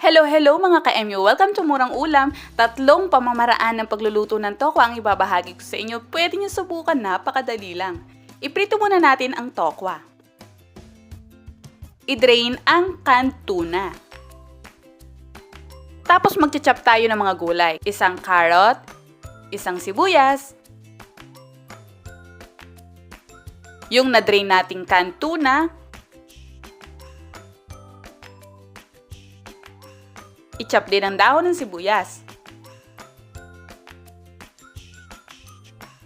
Hello mga kaMU! Welcome to Murang Ulam. Tatlong pamamaraan ng pagluluto ng tokwa ang ibabahagi ko sa inyo. Pwede nyo subukan, napakadali lang. Iprito muna natin ang tokwa. I-drain ang canned tuna. Tapos magcha-chop tayo ng mga gulay. Isang carrot, isang sibuyas, yung na-drain nating canned tuna, i-chop din ang dahon ng sibuyas.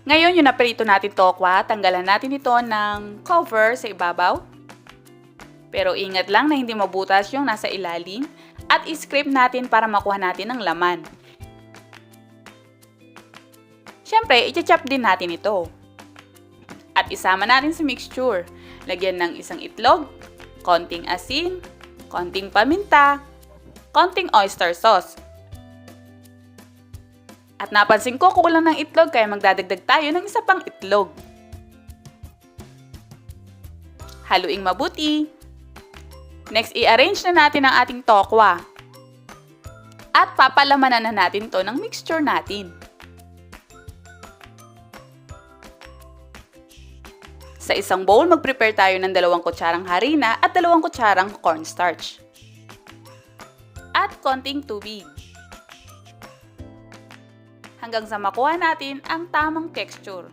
Ngayon, yung naprito natin tokwa, tanggalan natin ito ng cover sa ibabaw. Pero ingat lang na hindi mabutas yung nasa ilalim at i-scrape natin para makuha natin ang laman. Siyempre, i-chop din natin ito. At isama natin sa mixture. Lagyan ng isang itlog, konting asin, konting paminta, konting oyster sauce. At napansin ko kulang ng itlog kaya magdadagdag tayo ng isa pang itlog. Haluing mabuti. Next, i-arrange na natin ang ating tokwa. At papalamanan na natin to ng mixture natin. Sa isang bowl, mag-prepare tayo ng 2 kutsarang harina at 2 kutsarang cornstarch. At konting tubig. Hanggang sa makuha natin ang tamang texture.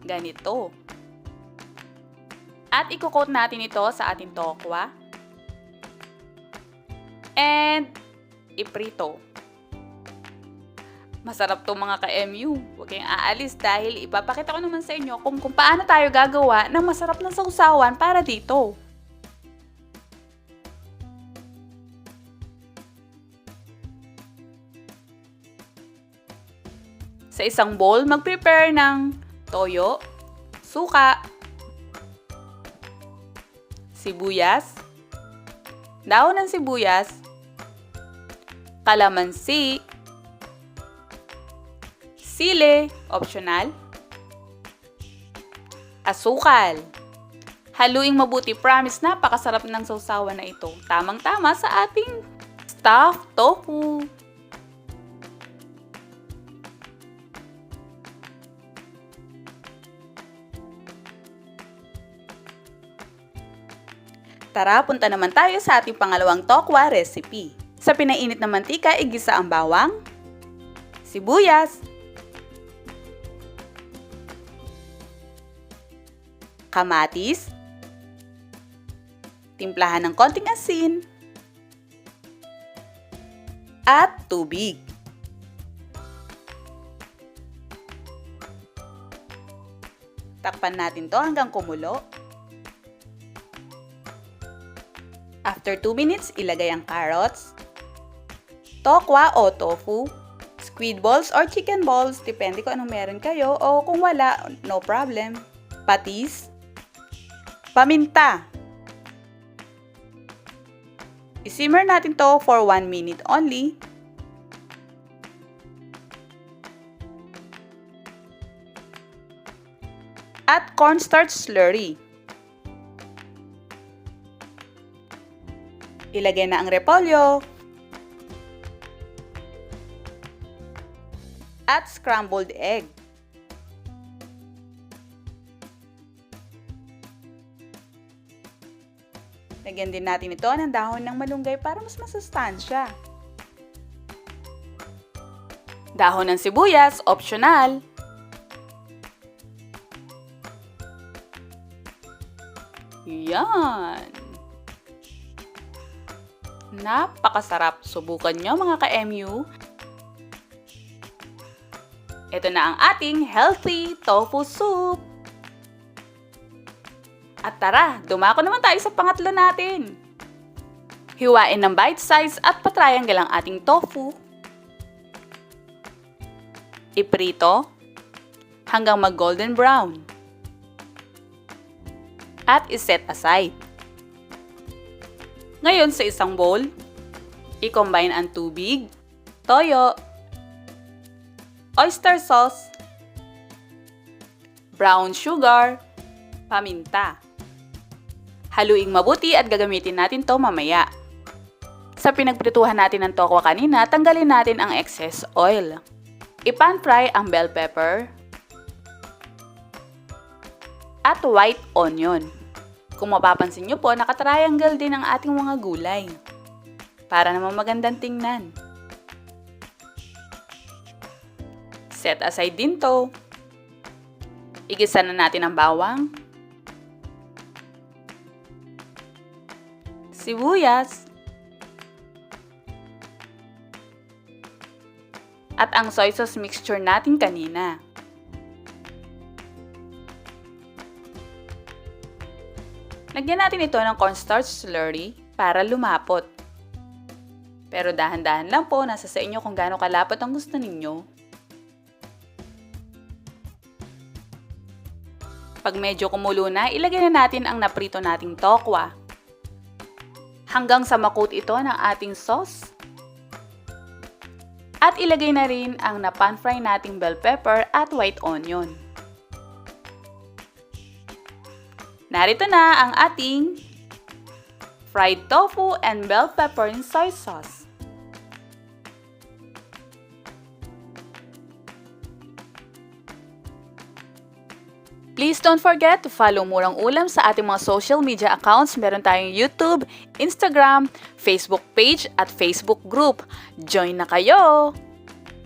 Ganito. At i-coat natin ito sa ating tokwa. And iprito. Masarap to mga ka-MU. Huwag kayong aalis dahil ipapakita ko naman sa inyo kung paano tayo gagawa ng masarap na sausawan para dito. Sa isang bowl, mag-prepare ng toyo, suka, sibuyas, dahon ng sibuyas, kalamansi, sili, optional, asukal. Haluing mabuti, promise napakasarap ng sausawan na ito. Tamang-tama sa ating stuffed tofu. Tara, punta naman tayo sa ating pangalawang tokwa recipe. Sa pinainit na mantika, igisa ang bawang, sibuyas, kamatis, timplahan ng konting asin, at tubig. Takpan natin to hanggang kumulo. After 2 minutes, ilagay ang carrots, tokwa o tofu, squid balls or chicken balls, depende kung anong meron kayo, o kung wala, no problem, patis, paminta. I-simmer natin to for 1 minute only. At cornstarch slurry. Ilagay na ang repolyo at scrambled egg. Lagyan din natin ito ng dahon ng malunggay para mas masustansya. Dahon ng sibuyas, optional. Yan! Napakasarap. Subukan nyo mga ka-MU. Ito na ang ating healthy tofu soup. At tara, dumako naman tayo sa pangatlo natin. Hiwain ng bite size at patriangle ang ating tofu. Iprito hanggang mag-golden brown. At iset aside. Ngayon sa isang bowl, i-combine ang tubig, toyo, oyster sauce, brown sugar, paminta. Haluing mabuti at gagamitin natin to mamaya. Sa pinagprituhan natin ng tokwa kanina, tanggalin natin ang excess oil. I-pan fry ang bell pepper at white onion. Kung mapapansin nyo po, nakatriangle din ang ating mga gulay para naman magandang tingnan. Set aside din to. Igisa na natin ang bawang, sibuyas, at ang soy sauce mixture natin kanina. Lagyan natin ito ng cornstarch slurry para lumapot. Pero dahan-dahan lang po, nasa sa inyo kung gaano kalapot ang gusto ninyo. Pag medyo kumulo na, ilagay na natin ang naprito nating tokwa. Hanggang sa makot ito ng ating sauce. At ilagay na rin ang na-pan fry nating bell pepper at white onion. Narito na ang ating fried tofu and bell pepper in soy sauce. Please don't forget to follow Murang Ulam sa ating mga social media accounts. Meron tayong YouTube, Instagram, Facebook page at Facebook group. Join na kayo!